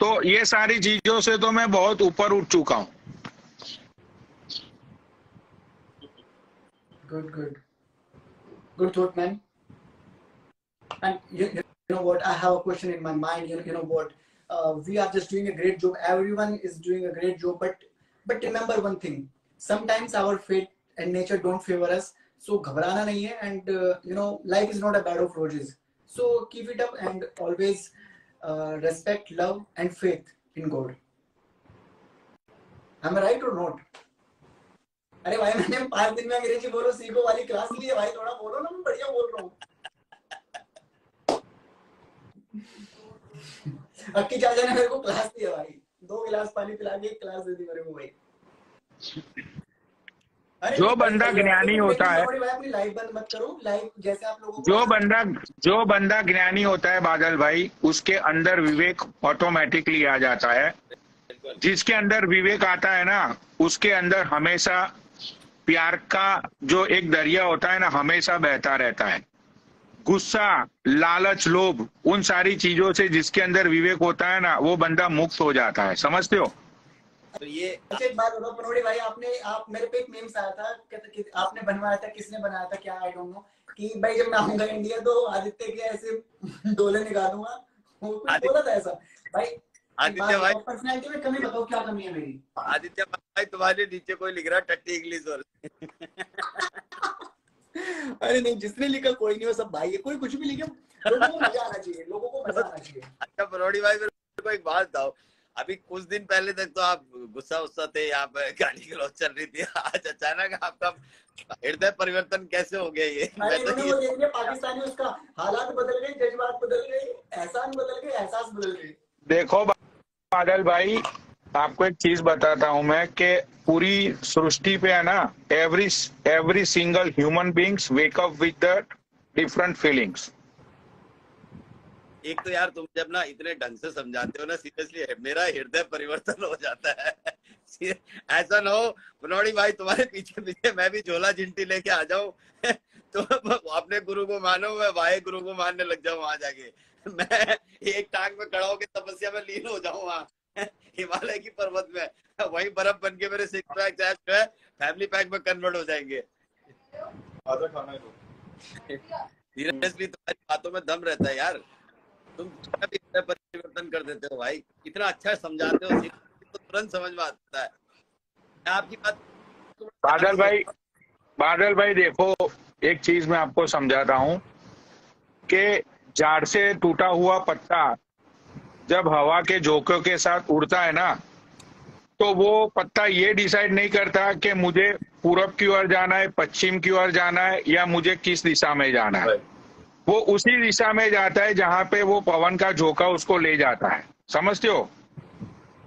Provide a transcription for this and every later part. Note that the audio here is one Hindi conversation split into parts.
तो ये सारी चीजों से तो मैं बहुत ऊपर उठ चुका हूँ। Good thought, man. And you know what? I have a question in my mind. You know what? We are just doing a great job. Everyone is doing a great job. But remember one thing. Sometimes our fate and nature don't favor us. So घबराना नहीं है. And you know, life is not a bed of roses. So keep it up and always respect, love, and faith in God. Am I right or not? अरे भाई मैंने 5 दिन में अंग्रेजी बोलो सीखो वाली क्लास ली है भाई, थोड़ा बोलो ना, मैं बढ़िया बोल रहा हूँ। अक्की चाचा ने मेरे को क्लास दी है भाई, 2 गिलास पानी पिला के 1 क्लास दे दी मेरे को भाई। जो बंदा ज्ञानी होता है, अपनी लाइफ बंद मत करो, लाइफ जैसे आप लोगों को जो बंदा ज्ञानी होता है बादल भाई, उसके अंदर विवेक ऑटोमेटिकली आ जाता है। जिसके अंदर विवेक आता है ना, उसके अंदर हमेशा प्यार का जो एक दरिया होता है ना, हमेशा बहता रहता है। गुस्सा, लालच, लोभ, उन सारी चीजों से जिसके अंदर विवेक होता है ना, वो बंदा मुक्त हो जाता है। समझते हो? तो ये अच्छा एक बात बताओ पनोड़ी भाई, आप मेरे पे एक मीम्स आया था कि आपने बनवाया था, किसने बनाया था क्या, आई डोंट नो, कि भाई जब मैं आऊंगा इंडिया तो आदित्य के ऐसे डोले निकालूंगा, वो कुछ बोला था ऐसा भाई। आदित्य भाई पर्सनालिटी में कमी बताओ, क्या कमी है मेरी? आदित्य भाई तुम्हारे नीचे कोई लिख रहा है टट्टी इंग्लिश और अरे नहीं, जिसने लिखा कोई नहीं, वो सब भाई है, कोई कुछ भी लिखे, लोगों को मजा आना चाहिए, लोगों को मजा आना चाहिए। अच्छा पनोड़ी भाई मेरे को एक बात बताओ, अभी कुछ दिन पहले तक तो आप गुस्सा थे, यहाँ पे गाली गलौज चल रही थी, आज अचानक आपका हृदय परिवर्तन कैसे हो गया? ये पाकिस्तानी, उसका हालात बदल गए, जज्बात बदल गए, एहसान बदल गए, एहसास बदल गए। देखो बादल भाई, आपको एक चीज बताता हूं मैं कि पूरी सृष्टि पे है ना, every single human beings wake up with the different feelings. एक तो यार तुम जब ना इतने ढंग से समझाते हो ना, सीरियसली मेरा हृदय परिवर्तन हो जाता है। ऐसा ना हो पनोड़ी भाई तुम्हारे पीछे पीछे मैं भी झोला झिंटी लेके आ जाऊं तो अपने गुरु को मानो, मैं वाहे गुरु को मानने लग जाऊं वहां जाके, मैं एक टांग में खड़ा होकर तपस्या में लीन हो जाऊं वहां हिमालय की पर्वत में, वही बर्फ बन के मेरे 6 पैक जो है फैमिली पैक में कन्वर्ट हो जाएंगे। सीरियसली तुम्हारी बातों में दम रहता है यार, तुम परिवर्तन कर देते हो भाई, इतना अच्छा समझाते हो, तो तुरंत समझ में आता है आपकी बात। बादल भाई देखो, एक चीज मैं आपको समझाता हूँ कि झाड़ से टूटा हुआ पत्ता जब हवा के झोंकों के साथ उड़ता है ना, तो वो पत्ता ये डिसाइड नहीं करता कि मुझे पूरब की ओर जाना है, पश्चिम की ओर जाना है, या मुझे किस दिशा में जाना है। वो उसी दिशा में जाता है जहां पे वो पवन का झोंका उसको ले जाता है। समझते हो?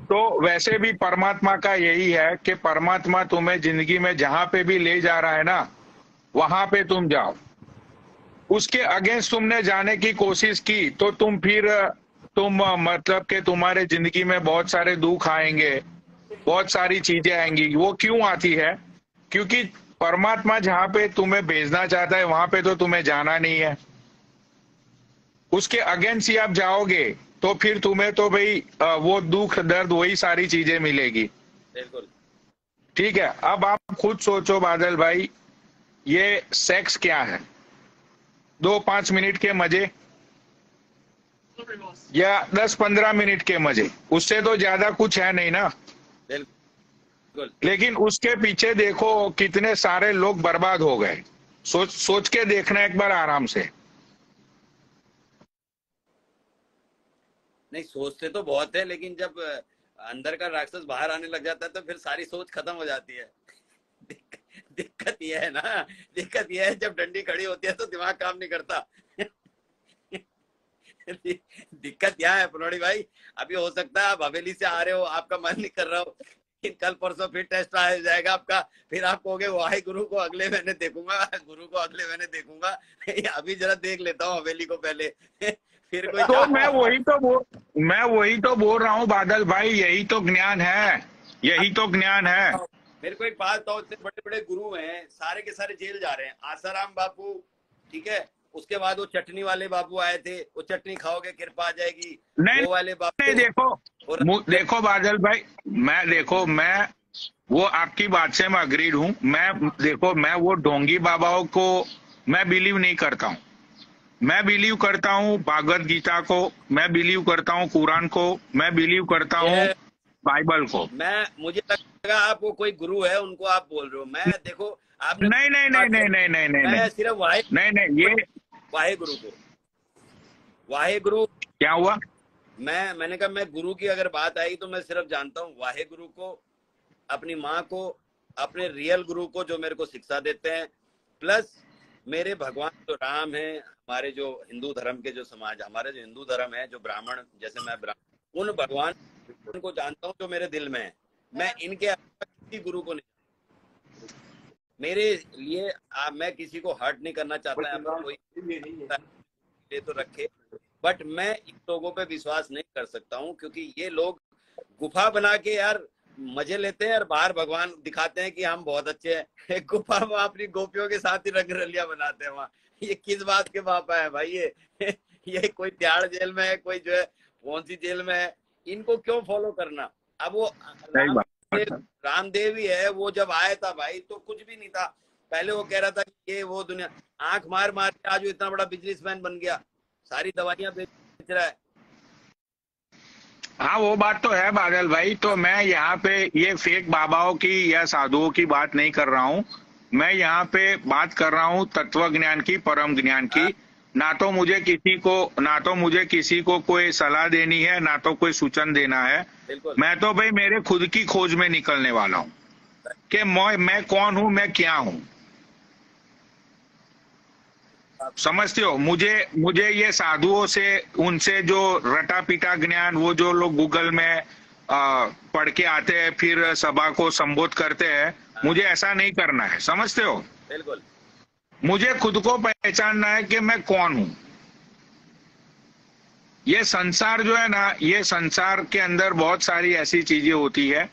तो वैसे भी परमात्मा का यही है कि परमात्मा तुम्हें जिंदगी में जहां पे भी ले जा रहा है ना, वहां पे तुम जाओ। उसके अगेंस्ट तुमने जाने की कोशिश की तो तुम मतलब कि तुम्हारे जिंदगी में बहुत सारे दुख आएंगे, बहुत सारी चीजें आएंगी। वो क्यों आती है? क्योंकि परमात्मा जहां पे तुम्हें भेजना चाहता है वहां पे तो तुम्हें जाना नहीं है। उसके अगेंस्ट ही आप जाओगे तो फिर तुम्हें तो भाई वो दुख दर्द वही सारी चीजें मिलेगी। बिल्कुल ठीक है। अब आप खुद सोचो बादल भाई, ये सेक्स क्या है? 2-5 मिनट के मजे या 10-15 मिनट के मजे, उससे तो ज्यादा कुछ है नहीं ना। लेकिन उसके पीछे देखो कितने सारे लोग बर्बाद हो गए। सोच के देखना एक बार आराम से। नहीं सोचते तो बहुत है, लेकिन जब अंदर का राक्षस बाहर आने लग जाता है तो फिर सारी सोच खत्म हो जाती है। दिक्कत यह है ना, दिक्कत यह है जब डंडी खड़ी होती है तो दिमाग काम नहीं करता। दिक्कत क्या है पनोड़ी भाई, अभी हो सकता है आप हवेली से आ रहे हो, आपका मन नहीं कर रहा हो, कल परसों फिर टेस्ट आ जाएगा आपका, फिर आप कहोगे वाहे गुरु को अगले महीने देखूंगा, गुरु को अगले महीने देखूंगा, अभी जरा देख लेता हूँ हवेली को पहले। फिर कोई तो मैं वही तो बोल रहा हूँ बादल भाई, यही तो ज्ञान है, यही तो ज्ञान है। मेरे को एक बात बताओ, इतने बड़े बड़े गुरु हैं, सारे के सारे जेल जा रहे हैं, आसाराम बापू, ठीक है, उसके बाद वो चटनी वाले बाबू आए थे, वो चटनी खाओगे कृपा आ जाएगी, नहीं, वो वाले बापू नहीं देखो और देखो बादल भाई, मैं वो आपकी बात से मैं अग्रीड हूँ। मैं वो ढोंगी बाबाओं को मैं बिलीव नहीं करता हूँ। मैं बिलीव करता हूँ भागवत गीता को, मैं बिलीव करता हूँ कुरान को, मैं बिलीव करता हूँ ये बाइबल को। मुझे लगा आप वो कोई गुरु है उनको आप बोल रहे हो। मैं देखो आपने नहीं नहीं नहीं बात नहीं करी, नहीं नहीं नहीं मैं नहीं सिर्फ वाहे नहीं नहीं, ये वाहे गुरु को वाहे गुरु क्या हुआ? मैंने कहा मैं गुरु की अगर बात आई तो मैं सिर्फ जानता हूँ वाहे गुरु को, अपनी माँ को, अपने रियल गुरु को जो मेरे को शिक्षा देते हैं, प्लस मेरे भगवान जो राम है, हमारे जो हिंदू धर्म के जो समाज, हमारे जो हिंदू धर्म है, जो ब्राह्मण, जैसे मैं ब्राह्मण, उन भगवान को जानता हूँ जो मेरे दिल में है। मैं इनके अलावा किसी गुरु को नहीं, मेरे लिए मैं किसी को हर्ट नहीं करना चाहता है। कोई तो रखे, बट मैं इन लोगों पे विश्वास नहीं कर सकता हूँ, क्योंकि ये लोग गुफा बना के यार मजे लेते हैं और बाहर भगवान दिखाते हैं कि हम बहुत अच्छे हैं। गुफा में अपनी गोपियों के साथ ही रंग रलिया बनाते हैं वहाँ। ये किस बात के पापा है भाई? ये कोई तिहाड़ जेल में है, कोई जो है कौन सी जेल में है, इनको क्यों फॉलो करना? अब वो रामदेव ही है, वो जब आया था भाई तो कुछ भी नहीं था। पहले वो कह रहा था कि ये वो दुनिया, आंख मार मार के आज वो इतना बड़ा बिजनेसमैन बन गया, सारी दवाइयां बेच रहा है। हाँ वो बात तो है बादल भाई। तो मैं यहाँ पे ये फेक बाबाओं की या साधुओं की बात नहीं कर रहा हूँ। मैं यहाँ पे बात कर रहा हूँ तत्व ज्ञान की, परम ज्ञान की। ना तो मुझे किसी को कोई सलाह देनी है, ना तो कोई सूचन देना है। मैं तो भाई मेरे खुद की खोज में निकलने वाला हूँ कि मैं कौन हूँ, मैं क्या हूँ। समझते हो? मुझे ये साधुओं से, उनसे जो रटा पीटा ज्ञान, वो जो लोग गूगल में पढ़ के आते हैं फिर सभा को संबोधित करते हैं, मुझे ऐसा नहीं करना है। समझते हो? बिल्कुल। मुझे खुद को पहचानना है कि मैं कौन हूं। ये संसार जो है ना, ये संसार के अंदर बहुत सारी ऐसी चीजें होती है।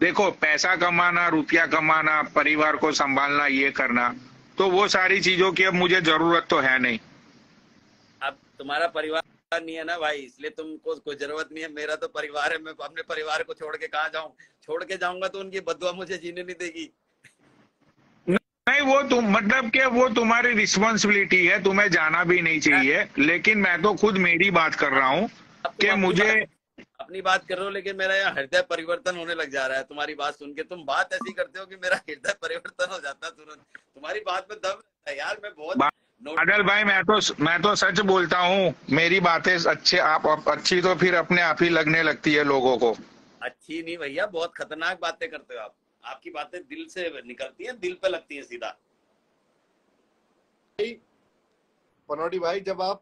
देखो, पैसा कमाना, रुपया कमाना, परिवार को संभालना, ये करना, तो वो सारी चीजों की अब मुझे जरूरत तो है नहीं। अब तुम्हारा परिवार नहीं है ना भाई, इसलिए तुमको कोई जरूरत नहीं है। मेरा तो परिवार है, मैं अपने परिवार को छोड़ के कहाँ जाऊं? छोड़ के जाऊंगा तो उनकी बदुआ मुझे जीने नहीं देगी। नहीं, वो तुम मतलब कि वो तुम्हारी रिस्पॉन्सिबिलिटी है, तुम्हें जाना भी नहीं चाहिए। लेकिन मैं तो खुद मेरी बात कर रहा हूँ कि मुझे अपनी बात कर रहे हो, लेकिन मेरा यहाँ हृदय परिवर्तन होने लग जा रहा है तुम्हारी बात सुन के। तुम बात ऐसी करते हो कि मेरा हृदय परिवर्तन हो जाता है तुरंत। तुम्हारी बात में दम है यार। मैं बहुत बादल भाई, मैं तो सच बोलता हूँ। मेरी बातें अच्छी तो फिर अपने आप ही लगने लगती है लोगों को। अच्छी नहीं भैया, बहुत खतरनाक बातें करते हो आप। आपकी बातें दिल से निकलती हैं, दिल पे लगती हैं सीधा। पनौटी भाई, जब आप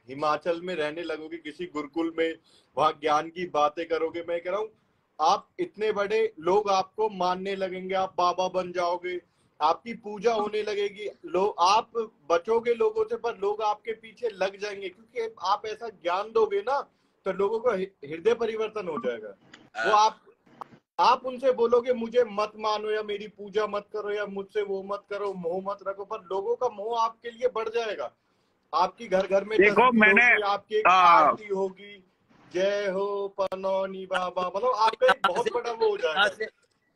हिमाचल में रहने लगोगे किसी गुरुकुल में, वहां ज्ञान की बातें करोगे, मैं कह रहा हूँ आप इतने बड़े लोग आपको मानने लगेंगे, आप बाबा बन जाओगे, आपकी पूजा होने लगेगी, लोग, आप बचोगे लोगों से पर लोग आपके पीछे लग जाएंगे, क्योंकि आप ऐसा ज्ञान दोगे ना तो लोगों को हृदय परिवर्तन हो जाएगा। वो आप उनसे बोलोगे मुझे मत मानो या मेरी पूजा मत करो या मुझसे वो मत करो, मोह मत रखो, पर लोगों का मोह आपके लिए बढ़ जाएगा। आपकी घर घर में देखो, मैंने आपकी एक आरती होगी, जय हो पनौनी बाबा, मतलब आपका एक बहुत बड़ा वो हो जाएगा।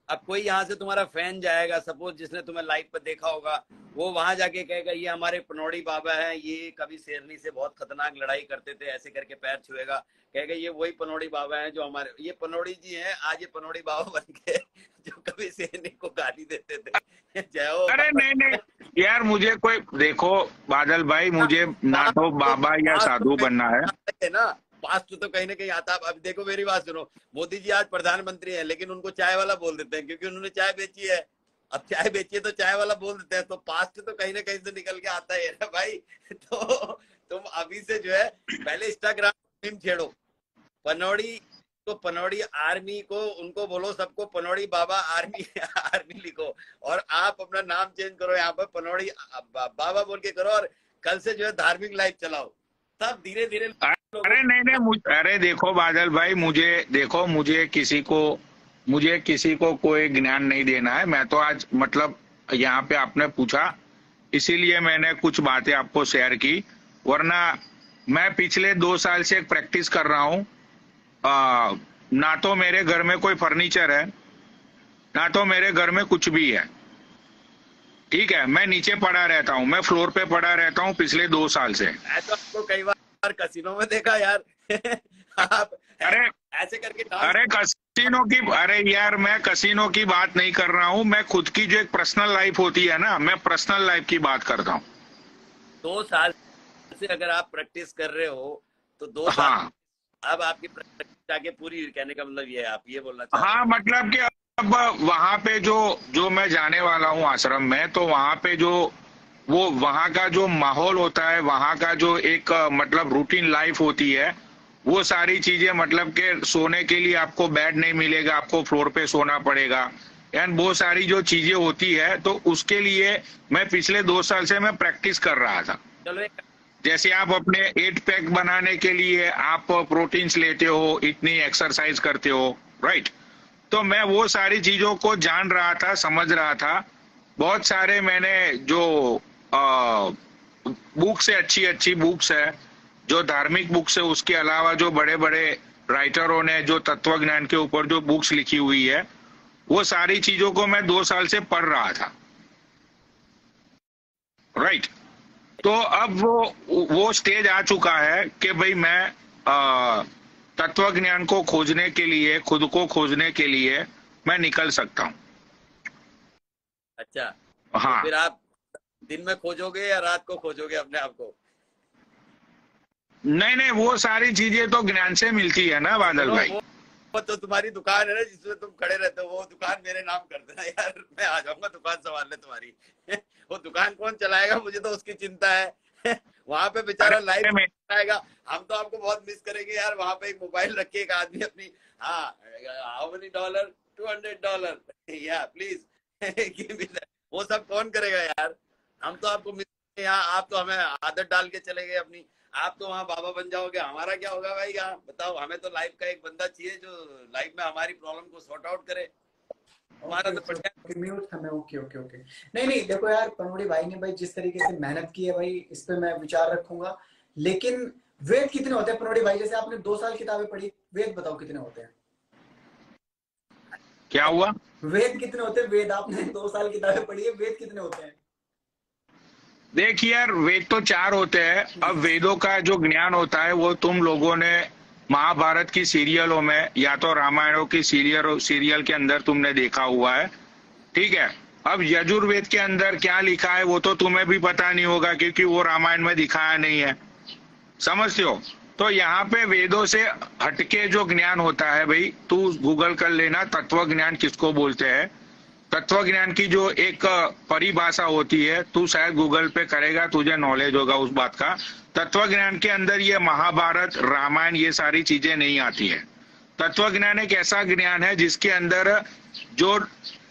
अब कोई यहाँ से तुम्हारा फैन जाएगा, सपोज जिसने तुम्हें लाइव पर देखा होगा, वो वहां जाके कहेगा ये हमारे पनौड़ी बाबा हैं, ये कभी शेरनी से बहुत खतरनाक लड़ाई करते थे, ऐसे करके पैर छुएगा, कहेगा ये वही पनौड़ी बाबा हैं जो हमारे, ये पनौड़ी जी हैं, आज ये पनौड़ी बाबा बन गए जो कभी शेरनी को गाली देते थे। जय हो। अरे नहीं यार, मुझे कोई, देखो बादल भाई, मुझे ना तो बाबा या साधु बनना है ना। पास्ट तो कहीं ना कहीं आता। अब देखो मेरी बात सुनो, मोदी जी आज प्रधानमंत्री हैं, लेकिन उनको चाय वाला बोल देते हैं क्योंकि उन्होंने चाय बेची है। अब चाय बेची है तो चाय वाला बोल देते हैं, तो पास्ट तो कहीं ना कहीं से निकल के आता है ना भाई। तो तुम अभी से जो है पहले इंस्टाग्राम छेड़ो, पनौड़ी तो पनौड़ी आर्मी को उनको बोलो, सबको पनौड़ी बाबा आर्मी लिखो, और आप अपना नाम चेंज करो, यहाँ पर पनौड़ी बाबा बोल के करो, और कल से जो है धार्मिक लाइफ चलाओ, तब धीरे धीरे। अरे नहीं, अरे देखो बादल भाई, मुझे किसी को कोई ज्ञान नहीं देना है। मैं तो आज मतलब यहाँ पे आपने पूछा, इसीलिए मैंने कुछ बातें आपको शेयर की, वरना मैं पिछले 2 साल से प्रैक्टिस कर रहा हूँ ना तो मेरे घर में कोई फर्नीचर है, ना तो मेरे घर में कुछ भी है। ठीक है, मैं नीचे पड़ा रहता हूँ, मैं फ्लोर पे पड़ा रहता हूँ पिछले 2 साल से। ऐसा आपको कई बार कसिनो में देखा यार। आप अरे ऐसे करके अरे कसिनो की, अरे यार मैं कसिनो की बात नहीं कर रहा हूँ, मैं खुद की जो एक पर्सनल लाइफ होती है ना, मैं पर्सनल लाइफ की बात करता हूँ। 2 साल से अगर आप प्रैक्टिस कर रहे हो तो 2 साल हाँ अब आपकी प्रैक्टिस आगे पूरी, कहने का मतलब ये है, आप ये बोलना चाह रहे हाँ, मतलब कि अब वहां पे जो जो मैं जाने वाला हूँ आश्रम में, तो वहां पे जो वो वहां का जो माहौल होता है, वहां का जो एक मतलब रूटीन लाइफ होती है, वो सारी चीजें, मतलब कि सोने के लिए आपको बेड नहीं मिलेगा, आपको फ्लोर पे सोना पड़ेगा, एंड वो सारी जो चीजें होती है, तो उसके लिए मैं पिछले 2 साल से मैं प्रैक्टिस कर रहा था। चलो एक जैसे आप अपने 8 पैक बनाने के लिए आप प्रोटीन्स लेते हो, इतनी एक्सरसाइज करते हो, राइट? तो मैं वो सारी चीजों को जान रहा था, समझ रहा था। बहुत सारे मैंने जो बुक्स है, अच्छी अच्छी बुक्स है, जो धार्मिक बुक्स है, उसके अलावा जो बड़े बड़े राइटरों ने जो तत्व ज्ञान के ऊपर जो बुक्स लिखी हुई है, वो सारी चीजों को मैं 2 साल से पढ़ रहा था, राइट? तो अब वो स्टेज आ चुका है कि भाई मैं तत्व ज्ञान को खोजने के लिए, खुद को खोजने के लिए मैं निकल सकता हूँ। अच्छा, हाँ, तो फिर आप दिन में खोजोगे या रात को खोजोगे अपने आप को? नहीं नहीं, वो सारी चीजें तो ज्ञान से मिलती है ना बादल चलो, भाई। वो तो तुम्हारी दुकान है ना जिसमें तुम खड़े रहते हो, वो दुकान मेरे नाम कर देना यार, मैं आ जाऊंगा दुकान संभालने तुम्हारी। वो दुकान कौन चलाएगा, मुझे तो उसकी चिंता है। वहां पे बेचारा अरे लाइव मैं- आएगा, हम तो आपको बहुत मिस करेंगे यार। वहां पे एक मोबाइल रख के एक आदमी अपनी, हाँ, हाउ मेनी डॉलर, $200, या प्लीज। वो सब कौन करेगा यार? हम तो आपको मिस, यहाँ आप तो हमें आदत डाल के चले गए अपनी, आप तो वहाँ बाबा बन जाओगे, हमारा क्या होगा भाई? यहाँ बताओ, हमें तो लाइफ का एक बंदा चाहिए जो लाइफ में हमारी प्रॉब्लम को सॉर्ट आउट करे। हमारा तो बढ़िया। म्यूट था मैं। Okay okay okay. नहीं नहीं, देखो यार, पनोड़ी भाई ने भाई जिस तरीके से मेहनत की है भाई, इस पे मैं विचार रखूंगा। लेकिन वेद कितने होते हैं पनोड़ी भाई? जैसे आपने 2 साल किताबें पढ़ी, वेद बताओ कितने होते हैं? क्या हुआ? वेद कितने होते हैं? वेद आपने 2 साल किताबें पढ़ी है, वेद कितने होते हैं? देख यार, वेद तो 4 होते हैं। अब वेदों का जो ज्ञान होता है वो तुम लोगों ने महाभारत की सीरियलों में या तो रामायणों की सीरियल के अंदर तुमने देखा हुआ है, ठीक है? अब यजुर्वेद के अंदर क्या लिखा है वो तो तुम्हें भी पता नहीं होगा, क्योंकि वो रामायण में दिखाया नहीं है, समझते हो? तो यहाँ पे वेदों से हटके जो ज्ञान होता है भाई, तू गूगल कर लेना तत्व ज्ञान किसको बोलते हैं। तत्व ज्ञान की जो एक परिभाषा होती है, तू शायद गूगल पे करेगा, तुझे नॉलेज होगा उस बात का। तत्व ज्ञान के अंदर ये महाभारत, रामायण, ये सारी चीजें नहीं आती है। तत्व ज्ञान एक ऐसा ज्ञान है जिसके अंदर जो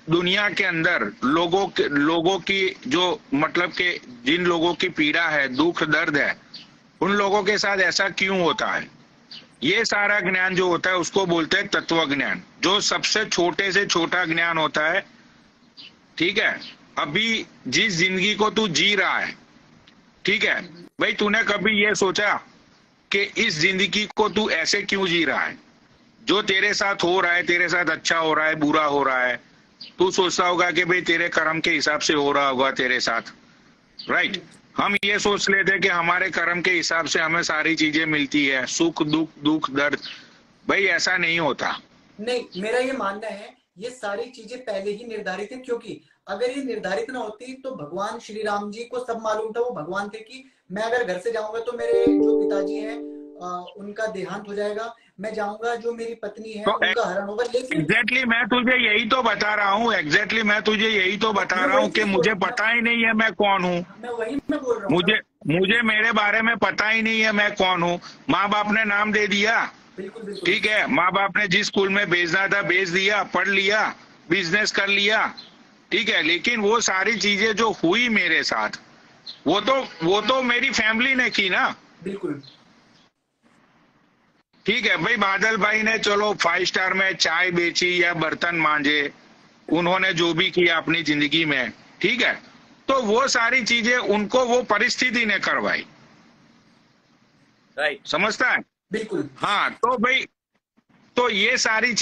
दुनिया के अंदर लोगों की जो, मतलब के जिन लोगों की पीड़ा है, दुख दर्द है, उन लोगों के साथ ऐसा क्यों होता है, ये सारा ज्ञान जो होता है उसको बोलते हैं तत्व ज्ञान, जो सबसे छोटे से छोटा ज्ञान होता है। ठीक है, अभी जिस जिंदगी को तू जी रहा है, ठीक है भाई, तूने कभी ये सोचा कि इस जिंदगी को तू ऐसे क्यों जी रहा है? जो तेरे साथ हो रहा है, तेरे साथ अच्छा हो रहा है, बुरा हो रहा है, तू सोचता होगा कि भाई तेरे कर्म के हिसाब से हो रहा होगा तेरे साथ, राइट? हम ये सोच लेते हैं कि हमारे कर्म के हिसाब से हमें सारी चीजें मिलती है, सुख दुख, दुख दर्द। भाई ऐसा नहीं होता। नहीं, मेरा ये मानना है ये सारी चीजें पहले ही निर्धारित है, क्योंकि अगर ये निर्धारित ना होती तो भगवान श्री राम जी को सब मालूम था, वो भगवान थे कि मैं अगर घर से जाऊंगा तो मेरे जो पिताजी हैं उनका देहांत हो जाएगा, मैं जाऊंगा जो मेरी पत्नी है तो उनका हरण होगा। लेकिन एग्जैक्टली मैं तुझे यही तो बता रहा हूँ, एग्जैक्टली मैं तुझे यही तो बता रहा हूँ कि मुझे पता ही नहीं है मैं कौन हूँ। मैं बोल रहा हूँ मुझे मुझे मेरे बारे में पता ही नहीं है मैं कौन हूँ। माँ बाप ने नाम दे दिया, बिल्कुल बिल्कुल ठीक है, माँ बाप ने जिस स्कूल में भेजना था भेज दिया, पढ़ लिया, बिजनेस कर लिया, ठीक है, लेकिन वो सारी चीजें जो हुई मेरे साथ, वो तो मेरी फैमिली ने की ना। बिल्कुल। ठीक है भाई, बादल भाई ने चलो 5 स्टार में चाय बेची या बर्तन मांजे, उन्होंने जो भी किया अपनी जिंदगी में, ठीक है, तो वो सारी चीजें उनको वो परिस्थिति ने करवाई, राइट, समझता है? बिल्कुल। हाँ, तो भाई तो ये सारी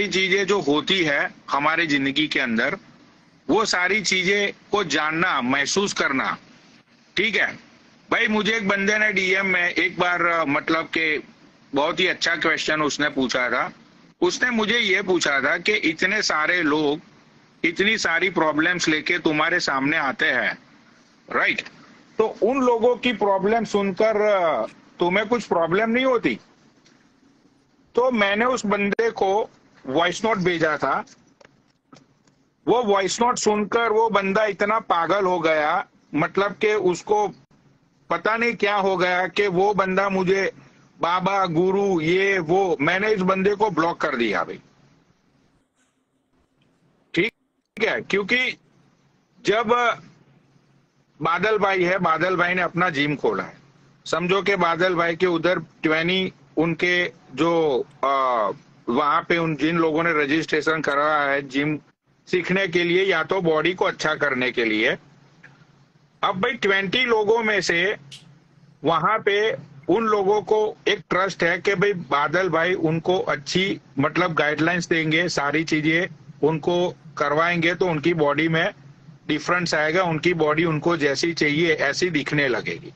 चीजें जो होती है हमारे जिंदगी के अंदर, वो सारी चीजें को जानना, महसूस करना, ठीक है भाई। मुझे एक बंदे ने डीएम में एक बार मतलब के बहुत ही अच्छा क्वेश्चन उसने पूछा था। उसने मुझे ये पूछा था कि इतने सारे लोग इतनी सारी प्रॉब्लम्स लेके तुम्हारे सामने आते हैं, राइट, तो उन लोगों की प्रॉब्लम सुनकर तुम्हें कुछ प्रॉब्लम नहीं होती? तो मैंने उस बंदे को वॉइस नोट भेजा था। वो वॉइस नोट सुनकर वो बंदा इतना पागल हो गया, मतलब कि उसको पता नहीं क्या हो गया कि वो बंदा मुझे बाबा, गुरु, ये वो, मैंने इस बंदे को ब्लॉक कर दिया भाई, ठीक है। क्योंकि जब बादल भाई है, बादल भाई ने अपना जिम खोला है, समझो कि बादल भाई के उधर 20 उनके जो वहां पे उन जिन लोगों ने रजिस्ट्रेशन करा है जिम सीखने के लिए या तो बॉडी को अच्छा करने के लिए, अब भाई 20 लोगों में से वहां पे उन लोगों को एक ट्रस्ट है कि भाई बादल भाई उनको अच्छी मतलब गाइडलाइंस देंगे, सारी चीजें उनको करवाएंगे तो उनकी बॉडी में डिफरेंस आएगा, उनकी बॉडी उनको जैसी चाहिए ऐसी दिखने लगेगी,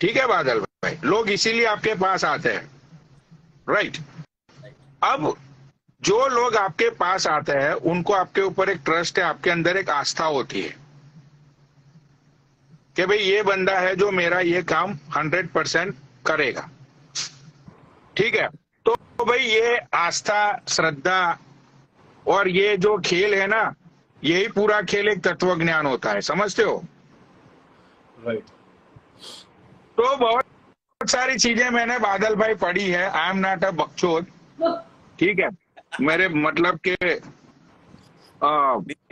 ठीक है बादल भाई। लोग इसीलिए आपके पास आते हैं, राइट। अब जो लोग आपके पास आते हैं उनको आपके ऊपर एक ट्रस्ट है, आपके अंदर एक आस्था होती है कि भाई ये बंदा है जो मेरा ये काम 100% करेगा, ठीक है। तो भाई ये आस्था, श्रद्धा और ये जो खेल है ना, यही पूरा खेल एक तत्व ज्ञान होता है, समझते हो? राइट। तो बहुत सारी चीजें मैंने बादल भाई पढ़ी है। आई एम नॉट अ बकचोद, ठीक है। मेरे मतलब के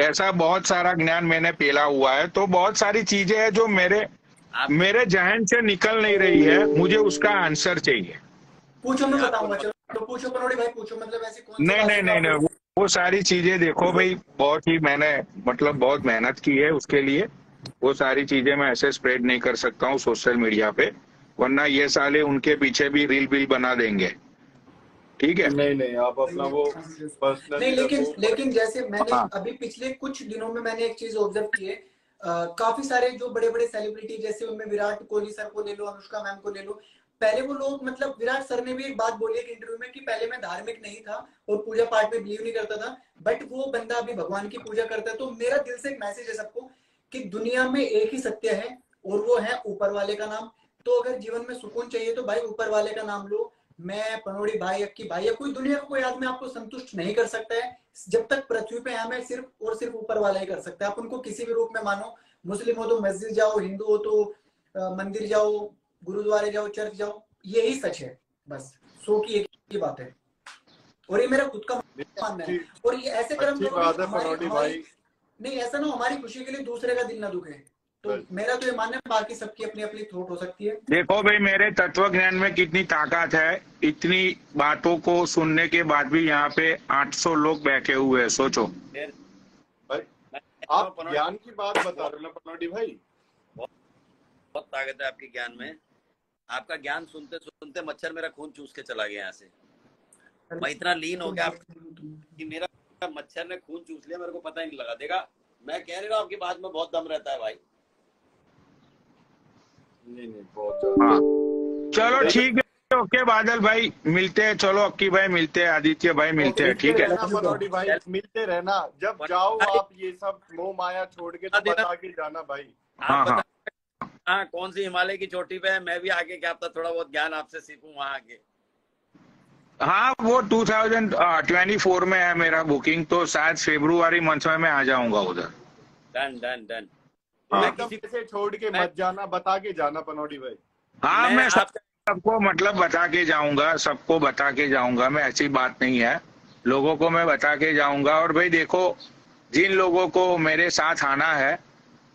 ऐसा बहुत सारा ज्ञान मैंने पेला हुआ है, तो बहुत सारी चीजें हैं जो मेरे जहन से निकल नहीं रही है, मुझे उसका आंसर चाहिए। पूछो, मैं बताऊंगा। चलो पूछो पनोड़ी भाई, पूछो। मतलब ऐसी कौन सी नहीं बात नहीं है नहीं जो नहीं, आपको- वो सारी चीजें देखो भाई, बहुत ही मैंने मतलब बहुत मेहनत की है उसके लिए। वो सारी चीजें मैं ऐसे स्प्रेड नहीं कर सकता हूँ सोशल मीडिया पे, वरना ये साले उनके पीछे भी रील बिल बना देंगे, ठीक है। नहीं नहीं, आप अपना वो पर्सनल नहीं, लेकिन जैसे मैंने हाँ अभी पिछले कुछ दिनों में मैंने एक चीज ऑब्जर्व की है। काफी सारे जो बड़े बड़े सेलिब्रिटी, जैसे उनमें विराट कोहली सर को ले लो, अनुष्का मैम को ले लो। पहले वो लोग, मतलब विराट सर ने भी एक बात बोली है इंटरव्यू में कि पहले मैं धार्मिक नहीं था और पूजा पाठ में बिलीव नहीं करता था, बट वो बंदा अभी भगवान की पूजा करता है। तो मेरा दिल से एक मैसेज है सबको कि दुनिया में एक ही सत्य है और वो है ऊपर वाले का नाम। तो अगर जीवन में सुकून चाहिए तो भाई ऊपर वाले का नाम लो। मैं, पनोड़ी भाई, अक्की भाई या कोई दुनिया का कोई आदमी आपको संतुष्ट नहीं कर सकता है। जब तक पृथ्वी पे हमें सिर्फ और सिर्फ ऊपर वाला ही कर सकता है। आप उनको किसी भी रूप में मानो, मुस्लिम हो तो मस्जिद जाओ, हिंदू हो तो मंदिर जाओ, गुरुद्वारे जाओ, चर्च जाओ, यही सच है बस। सो की एक ही बात है और ये मेरा खुद का मानना है। और ये ऐसे कर्म अच्छी करो बात है हमारी पनोटी भाई। नहीं, ऐसा ना हमारी खुशी के लिए दूसरे का दिल ना दुखे। तो मेरा तो ये मानना है, बाकी सबकी अपनी अपनी थॉट हो सकती है। देखो भाई, मेरे तत्व ज्ञान में कितनी ताकत है, इतनी बातों को सुनने के बाद भी यहाँ पे 800 लोग बैठे हुए हैं, सोचो। भाई आप ज्ञान की बात बता रहे हो ना पनोटी भाई, बहुत ताकत है आपके ज्ञान में। आपका ज्ञान सुनते सुनते मच्छर मेरा खून चूस के चला गया यहाँ से। मैं इतना लीन हो गया कि मेरा मच्छर ने खून चूस लिया, मेरे को पता ही नहीं लगा। देखा, मैं कह रहा हूँ आपकी बात में बहुत दम रहता है भाई। नहीं नहीं, बहुत ज्यादा। हाँ चलो ठीक है, ओके बादल भाई, मिलते हैं। चलो अक्की भाई मिलते हैं, आदित्य भाई मिलते हैं, ठीक है। पनोटी भाई मिलते रहना, जब जाओ आप ये सब मोह माया छोड़ के तो बता के जाना भाई। हाँ हाँ हाँ, कौन सी हिमालय की चोटी पे है, मैं भी आके क्या पता थोड़ा बहुत ज्ञान आपसे सीखूं वहां आके। हाँ, वो 2024 में है मेरा बुकिंग, तो शायद फरवरी मंथ में मैं आ जाऊंगा उधर। Done done done. हाँ। एकदम से छोड़ के मत जाना, बता के जाना पनोटी भाई। हाँ मैं सबको मतलब बता के जाऊंगा, सबको बता के जाऊंगा मैं, ऐसी बात नहीं है, लोगों को मैं बता के जाऊंगा। और भाई देखो, जिन लोगों को मेरे साथ आना है,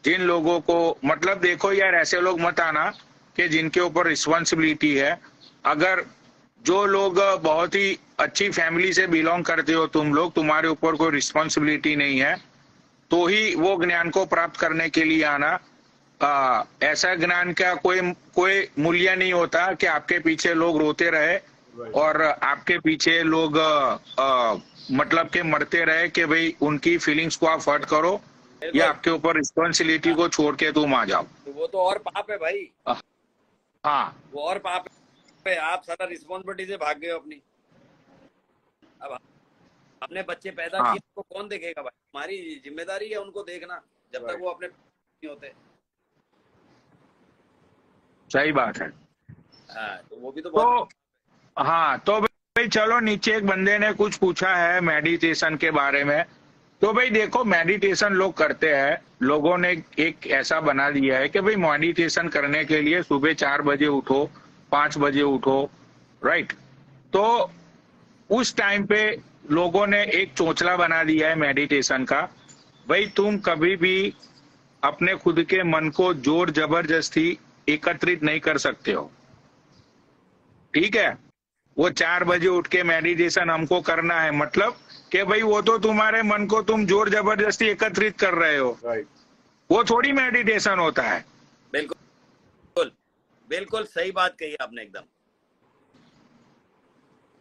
जिन लोगों को मतलब देखो यार, ऐसे लोग मत आना कि जिनके ऊपर रिस्पॉन्सिबिलिटी है। अगर जो लोग बहुत ही अच्छी फैमिली से बिलोंग करते हो तुम लोग, तुम्हारे ऊपर कोई रिस्पॉन्सिबिलिटी नहीं है, तो ही वो ज्ञान को प्राप्त करने के लिए आना। ऐसा ज्ञान का कोई मूल्य नहीं होता कि आपके पीछे लोग रोते रहे और आपके पीछे लोग मतलब के मरते रहे कि भाई उनकी फीलिंग्स को आप हर्ट करो या आपके ऊपर रिस्पॉन्सिबिलिटी को छोड़ के तुम आ जाओ। तो वो तो और पाप है भाई। हाँ, वो और पाप है। आप सारा रिस्पॉन्सिबिलिटी से भाग गए हो अपनी। अब अपने बच्चे पैदा किए, उनको कौन देखेगा भाई? हमारी जिम्मेदारी है उनको देखना जब तक वो अपने नहीं होते। सही बात है। हाँ, तो वो भी तो बहुत हाँ, तो भाई चलो, नीचे एक बंदे ने कुछ पूछा है मेडिटेशन के बारे में। तो भाई देखो, मेडिटेशन लोग करते हैं, लोगों ने एक ऐसा बना दिया है कि भाई मेडिटेशन करने के लिए सुबह 4 बजे उठो, 5 बजे उठो, राइट। तो उस टाइम पे लोगों ने एक चोंचला बना दिया है मेडिटेशन का। भाई तुम कभी भी अपने खुद के मन को जोर जबरदस्ती एकत्रित नहीं कर सकते हो, ठीक है। वो 4 बजे उठ के मेडिटेशन हमको करना है, मतलब कि भाई वो तो तुम्हारे मन को तुम जोर जबरदस्ती एकत्रित कर रहे हो, वो थोड़ी मेडिटेशन होता है। बिल्कुल बिल्कुल सही बात कही आपने एकदम।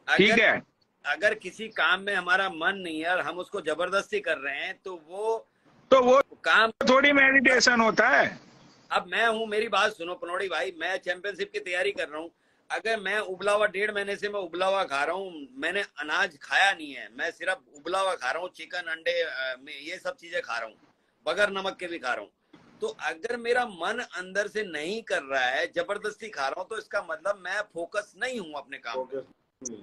ठीक है, अगर किसी काम में हमारा मन नहीं है और हम उसको जबरदस्ती कर रहे हैं तो वो काम थोड़ी मेडिटेशन होता है। अब मैं हूँ, मेरी बात सुनो पनौड़ी भाई, मैं चैंपियनशिप की तैयारी कर रहा हूँ। अगर मैं उबला हुआ 1.5 महीने से मैं उबला हुआ खा रहा हूँ, मैंने अनाज खाया नहीं है, मैं सिर्फ उबला हुआ खा रहा हूँ, चिकन अंडे ये सब चीजें खा रहा हूँ, बगैर नमक के भी खा रहा हूँ। तो अगर मेरा मन अंदर से नहीं कर रहा है, जबरदस्ती खा रहा हूँ, तो इसका मतलब मैं फोकस नहीं हूँ अपने काम पे।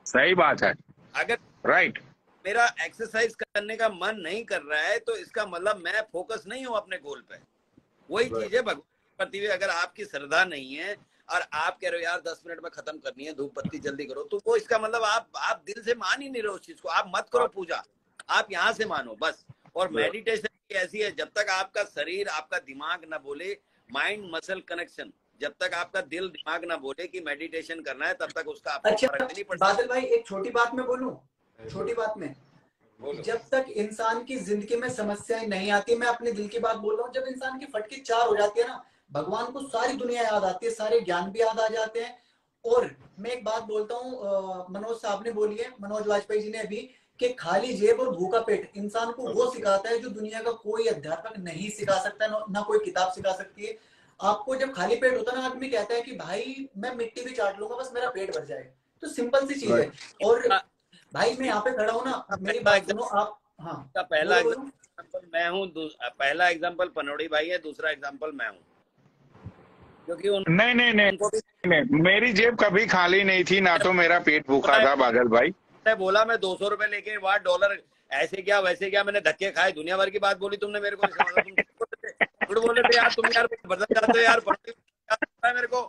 सही बात है। अगर राइट, मेरा एक्सरसाइज करने का मन नहीं कर रहा है तो इसका मतलब मैं फोकस नहीं हूँ अपने गोल पे। वही चीज है भगवान प्रति भी, अगर आपकी श्रद्धा नहीं है और आप कह रहे हो यार 10 मिनट में खत्म करनी है, धूप बत्ती जल्दी करो, तो वो इसका मतलब आप दिल से मान ही नहीं रहे उस चीज को। आप मत करो पूजा, आप यहाँ से मानो बस। और मेडिटेशन ऐसी है, जब तक आपका शरीर आपका दिमाग ना बोले, माइंड मसल कनेक्शन, जब तक आपका दिल दिमाग ना बोले कि मेडिटेशन करना है, तब तक उसका आपको फर्क नहीं पड़ता। बादल भाई एक छोटी बात में बोलूं, छोटी बात में, जब तक इंसान की जिंदगी में समस्याएं नहीं आती, मैं अपने दिल की बात बोल रहा हूँ, जब इंसान की फटकी 4 हो जाती है ना, भगवान को सारी दुनिया याद आती है, सारे ज्ञान भी याद आ जाते हैं। और मैं एक बात बोलता हूँ, मनोज साहब ने बोली है, मनोज वाजपेयी जी ने अभी, कि खाली जेब और भूखा पेट इंसान को वो सिखाता है जो दुनिया का कोई अध्यापक नहीं सिखा सकता, ना कोई किताब सिखा सकती है। आपको जब खाली पेट होता है ना, आदमी कहता है कि भाई मैं मिट्टी भी चाट लूंगा बस मेरा पेट भर जाए। तो सिंपल सी चीज है। और भाई मैं यहाँ पे खड़ा हूँ ना, मेरी बात सुनो आप। हाँ, पहला एग्जांपल मैं हूँ, पहला एग्जांपल पनौड़ी भाई है, दूसरा एग्जांपल मैं हूँ, क्योंकि नहीं, मेरी जेब कभी खाली नहीं थी, ना तो मेरा पेट भूखा था बादल भाई। बोला मैं 200 रुपए लेके वहाँ $, ऐसे क्या वैसे क्या, मैंने धक्के खाए, दुनिया भर की बात बोली तुमने मेरे को। झूठ बोल रहे थे यार तुम, यार बदल जाते हो यार, मेरे को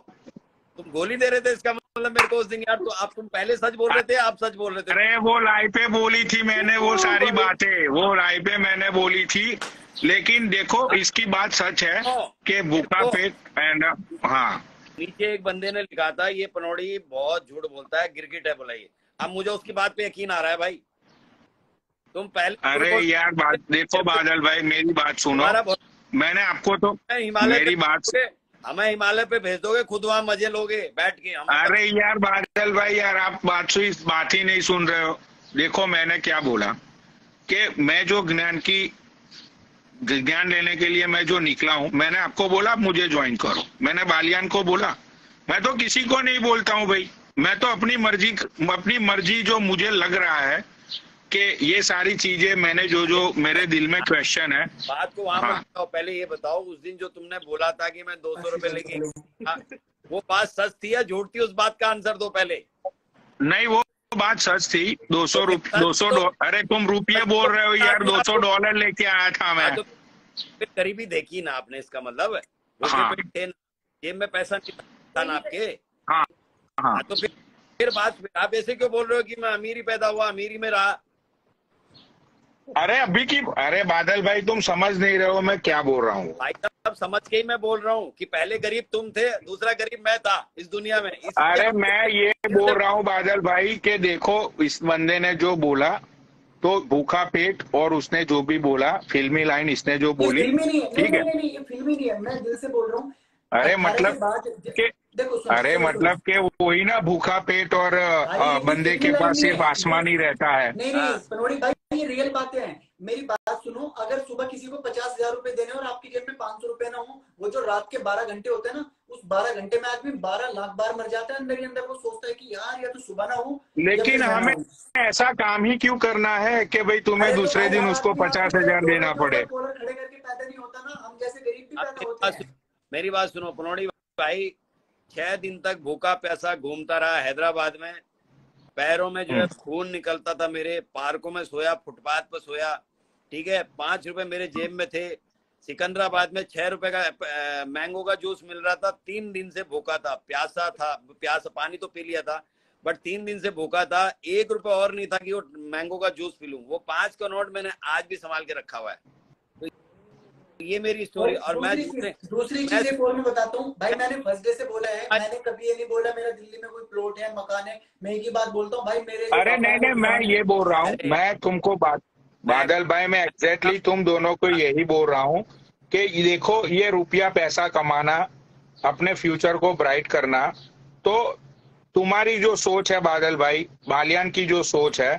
तुम गोली दे रहे थे, इसका मतलब मेरे को उस दिन यार, तो आप तुम पहले सच बोल रहे थे, आप सच बोल रहे थे। अरे वो लाइव पे बोली थी मैंने, वो सारी बातें वो लाइव पे मैंने बोली थी, लेकिन देखो इसकी बात सच है कि भूखा पेट एंड हाँ। नीचे एक बंदे ने लिखा था, ये पनौड़ी बहुत झूठ बोलता है, गिरगिट है बोला ये। अब मुझे उसकी बात पे यकीन आ रहा है भाई। तुम पहले, अरे यार बात देखो बादल भाई, मेरी बात सुनो, मैंने आपको तो मेरी बात, हमें हिमालय पे भेज दोगे, खुद वहां मजे लोगे बैठ के। अरे यार बादल भाई, यार आप बात ही नहीं सुन रहे हो। देखो मैंने क्या बोला कि मैं जो ज्ञान लेने के लिए मैं जो निकला हूँ, मैंने आपको बोला मुझे ज्वाइन करो, मैंने बालियान को बोला, मैं तो किसी को नहीं बोलता हूँ भाई, मैं तो अपनी मर्जी जो मुझे लग रहा है कि ये सारी चीजें मैंने जो मेरे दिल में क्वेश्चन है। बात को वहां मत बताओ, पहले ये बताओ उस दिन जो तुमने बोला था कि मैं 200 रुपए लेके, वो बात सच थी या झूठ थी? उस बात का आंसर दो पहले। नहीं, वो बात सच थी। 200 अरे तुम रुपये बोल रहे हो यार, $200 लेके आया था मैं। तो गरीबी देखी ना आपने, इसका मतलब जेब में पैसा नहीं था ना आपके। हाँ, तो फिर बात आप ऐसे क्यों बोल रहे हो कि मैं अमीरी पैदा हुआ, अमीरी में रहा? अरे बादल भाई तुम समझ नहीं रहे हो मैं क्या बोल रहा हूँ। भाई साहब समझ के ही मैं बोल रहा हूँ कि पहले गरीब तुम थे, दूसरा गरीब मैं था इस दुनिया में। अरे मैं ये बोल रहा हूँ बादल भाई कि देखो इस बंदे ने जो बोला तो भूखा पेट, और उसने जो भी बोला फिल्मी लाइन इसने जो बोली, ठीक है, ये फिल्मी नहीं है, मैं दिल से बोल रहा हूँ। अरे मतलब कि देखो सुनो अरे सुनो सुनो मतलब के वही ना, भूखा पेट और भाई, ये बंदे के फिल्मी लाइन पास नहीं सिर्फ है आसमान ही रहता है। नहीं नहीं पनोड़ी भाई, ये रियल बातें हैं। मेरी बात सुनो, अगर सुबह किसी को 50,000 रुपए देने और आपकी जेब में 500 रुपए ना हो, वो जो रात के 12 घंटे होते हैं ना, उस 12 घंटे में आदमी 12 लाख बार मर जाता है अंदर ही अंदर। वो सोचता है कि यार या तो सुबह ना हो या फिर लेकिन मैं ना हमें हूं। ऐसा काम ही क्यों करना है कि भाई तुम्हें अरे तो दूसरे भाई दिन हर उसको आदमी आपकी 50,000 तरह डॉलर देना के ऊपर पड़े। कॉलर खड़े करके पैदा नहीं होता ना, हम जैसे गरीब भी आप पैदा मेरी होते बात हैं। सुनो, मेरी बात सुनो पनौड़ी भाई। 6 दिन तक भूखा प्यासा घूमता रहा हैदराबाद में, पैरों में जो है खून निकलता था, मेरे पार्कों में सोया, फुटपाथ पर सोया, ठीक है। 5 रुपए मेरे जेब में थे। सिकंदराबाद में 6 रुपए का मैंगो का जूस मिल रहा था। 3 दिन से भूखा था, प्यासा था, प्यासा पानी तो पी लिया था, बट 3 दिन से भूखा था। 1 रुपए और नहीं था कि वो मैंगो का जूस पी लूं। वो 5 का नोट मैंने आज भी संभाल के रखा हुआ है। तो ये मेरी स्टोरी। और और मैं दूसरी चीज एक और मैं बताता हूँ भाई, मैंने फर्स्ट डे से बोला है, मैंने कभी ये नहीं बोला मेरा दिल्ली में कोई प्लॉट है, मकान है। मैं एक ही बात बोलता हूँ भाई, मेरे जो अरे पापा नहीं है वो नहीं, मैं किसान है। ये बोल रहा हूँ, अरे मैं तुमको मैं बादल भाई, मैं एग्जैक्टली तुम दोनों को यही बोल रहा हूँ कि ये देखो, ये रुपया पैसा कमाना, अपने फ्यूचर को ब्राइट करना, तो तुम्हारी जो सोच है बादल भाई, बालियान की जो सोच है,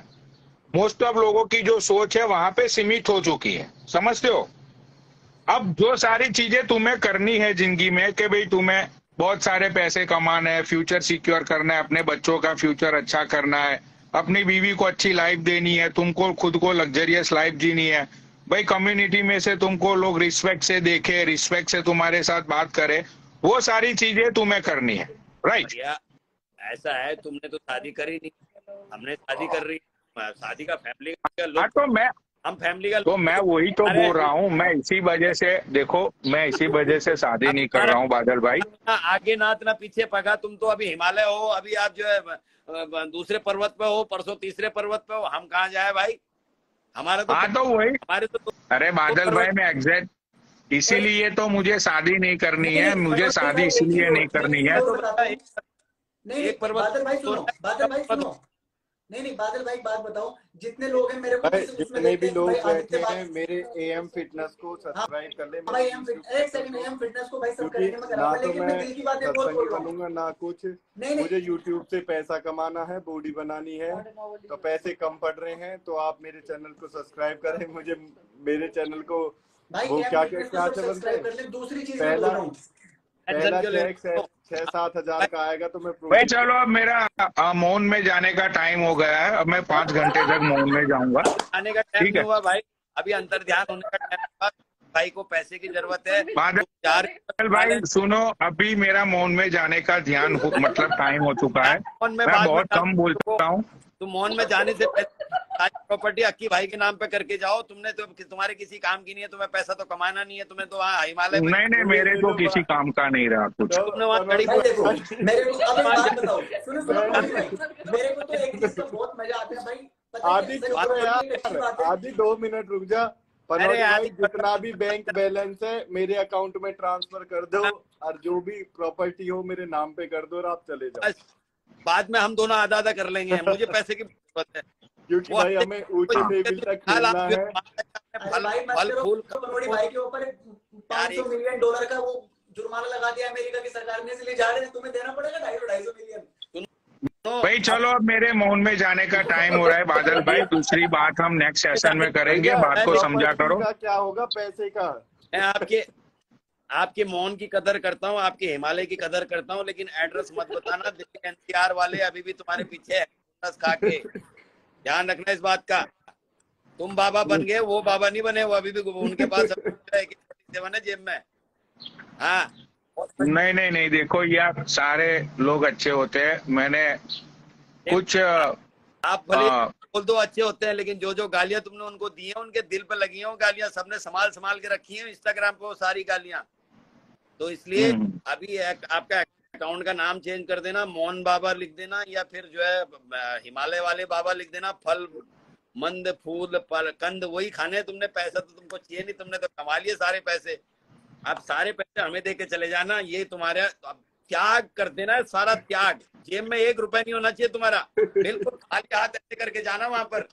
मोस्ट ऑफ लोगों की जो सोच है वहां पे सीमित हो चुकी है, समझते हो। अब जो सारी चीजें तुम्हें करनी है जिंदगी में कि भाई तुम्हें बहुत सारे पैसे कमाने हैं, फ्यूचर सिक्योर करना है, अपने बच्चों का फ्यूचर अच्छा करना है, अपनी बीवी को अच्छी लाइफ देनी है, तुमको खुद को लग्जरियस लाइफ जीनी है भाई, कम्युनिटी में से तुमको लोग रिस्पेक्ट से देखे, रिस्पेक्ट से तुम्हारे साथ बात करे, वो सारी चीजें तुम्हें करनी है, राइट। भैया, ऐसा है, तुमने तो शादी करी नहीं, हमने शादी कर रही। शादी का फैमिली का हाँ लुत्फ, तो हम फैमिली का तो मैं वही तो अरे बोल रहा हूँ, मैं इसी वजह से, देखो मैं इसी वजह से शादी अब नहीं कर तुम्हारा रहा हूँ बादल भाई। ना आगे नाच ना पीछे पगा। तुम तो अभी हिमालय हो, अभी आप जो है दूसरे पर्वत पे हो, परसों तीसरे पर्वत पे हो। हम कहाँ जाए भाई? हमारे तो हाँ तो वही, हमारे तो अरे दो बादल भाई पर्वत। मैं एग्जैक्ट इसीलिए तो मुझे शादी नहीं करनी नहीं है, नहीं मुझे मनोज शादी भाई, एक चीज इसीलिए और नहीं करनी है। और बताता हूँ। नहीं एक नहीं पर्वत बादल भाई सुनो, सोना बादल भाई पर्वत। सुनो। नहीं नहीं बादल भाई, बात बताओ, जितने लोग हैं मेरे को भाई जैसे उसमें जितने देखते भी हैं कि भाई लोग बैठे आदित्य हैं, बात। मेरे एएम फिटनेस को हाँ सब्सक्राइब कर ले, भाई मेरे यूट्यूब एक चैनल सेकंड, को। एम फिटनेस को भाई सब क्योंकि करेंगे, मैं ना कराऊंगा, तो लेकिन मैं मैं दिल की बात एक और सत्संगी बोल रहा हूँ। बनूंगा ना कुछ, नहीं नहीं मुझे यूट्यूब से पैसा कमाना है, बॉडी बनानी है, तो पैसे कम पड़ रहे हैं, तो आप मेरे चैनल को सब्सक्राइब करें। मुझे मेरे चैनल को भाई वो एम क्या क्या फिटनेस को क्या सब से बनते सब्सक्राइब हैं, कर ले। दूसरी चीज मैं बोल पहला रहा हूँ टेंशन पहला क्यों ले चेक रहे हो? 6-7 हजार का आएगा तो मैं भाई प्रोटीन चलो, अब मेरा मौन में जाने का टाइम हो गया है, अब मैं 5 घंटे तक मौन में जाऊंगा, अभी आने का टाइम ठीक नहीं है। हुआ भाई, अभी अंतर ध्यान होने का टाइम हुआ। भाई को पैसे की जरूरत है, तुम जा रहे हो बादल भाई हिमालय। सुनो, अभी मेरा मौन में जाने का मतलब टाइम हो चुका है, मौन में मैं बाद में बहुत कम बोलता हूँ। तुम मौन में जाने से पहले सारी प्रॉपर्टी अक्की भाई के नाम पे करके जाओ। तुमने तो तुम्हारे किसी काम की नहीं है, तुम्हें पैसा तो कमाना नहीं है, तुम्हें तो वहाँ हिमालय में नहीं नहीं, मेरे तो किसी काम का नहीं रहा कुछ। तो तुमने वहाँ जड़ी मनोज भाई। देखो भाई मेरे को अब एक वहाँ बात बताओ, सुनो सुनो मनोज भाई, मैं मेरे को तो एक चीज का बहुत मजा आता है भाई, पता है आदि सच चुप रहे बोलूं, एक अच्छी यार, बात है। आदि 2 मिनट रुक जा। अरे पनौड़ी भाई, आदि जितना भी बैंक बैलेंस है मेरे अकाउंट में ट्रांसफर कर दो, और जो भी प्रॉपर्टी हो मेरे नाम पे कर दो, और आप चले जाओ। बस बाद में हम दोनों आधा आधा कर लेंगे, मुझे पैसे की जरूरत है। क्योंकि वो भाई हमें ऊंचे लेवल तक हाल खेलना आप जो है। अरे फल भाई मत फल करो, फूल मनोड़ी भाई के ऊपर यार 500 मिलियन डॉलर का वो जुर्माना लगा दिया अमेरिका की सरकार ने, इसलिए जा रहे हैं, तुम्हें देना पड़ेगा 250 मिलियन। भाई चलो, अब मेरे मौन में जाने का टाइम हो रहा है बादल भाई, दूसरी बात हम नेक्स्ट सेशन में करेंगे, भैया बात को समझा प्रॉपर्टी करो। का क्या होगा, पैसे का? मैं आपके मौन की कदर करता हूँ, आपके हिमालय की कदर करता हूँ, लेकिन एड्रेस मत बताना। दिल्ली एनसीआर वाले अभी भी तुम्हारे पीछे है रस खा के, ध्यान रखना इस बात का। तुम बाबा बन गए, वो बाबा नहीं बने, वो अभी भी उनके पास है जेब में। हाँ नहीं नहीं नहीं, देखो यार, सारे लोग अच्छे होते हैं, मैंने कुछ आप भले बोल दो अच्छे होते हैं, लेकिन जो जो गालियां तुमने उनको दी हैं, उनके दिल पे लगी हैं गालियां, सबने संभाल संभाल के रखी हैं इंस्टाग्राम पे वो सारी गालियां। तो इसलिए अभी आपका अकाउंट का नाम चेंज कर देना, मोहन बाबा लिख देना, या फिर जो है हिमालय वाले बाबा लिख देना। फल मंद फूल पर कंद वही खाने, तुमने पैसा तो तुमको चाहिए नहीं, तुमने तो कमा लिए सारे पैसे। आप सारे पैसे हमें दे के चले जाना, ये तुम्हारा त्याग कर देना, सारा त्याग। जेब में 1 रुपया नहीं होना चाहिए तुम्हारा, बिल्कुल खाली हाथ ऐसे करके जाना वहां पर।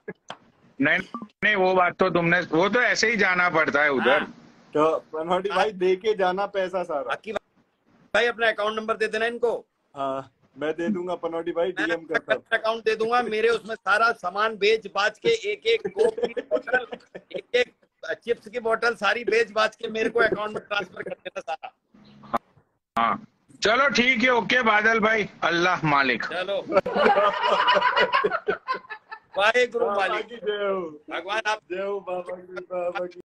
नहीं नहीं, वो बात तो तुमने, वो तो ऐसे ही जाना पड़ता है उधर। हाँ। तो पनौटी भाई दे के जाना पैसा सारा। अक्की भाई अपना अकाउंट नंबर दे देना इनको। हाँ मैं दे दूंगा पनौटी भाई, डीएम करता हूँ। अकाउंट दे दूंगा, मेरे उसमें सारा सामान बेच बाच के एक एक कोक की बोतल, एक एक चिप्स की बोतल सारी बेच बाच के मेरे को अकाउंट में ट्रांसफर कर देना सारा। हाँ चलो ठीक है, ओके बादल भाई, अल्लाह मालिक। चलो वाहे गुरु बाबा मालिक, की जय हो, भगवान आप जय हो बाबा की, बाबा की।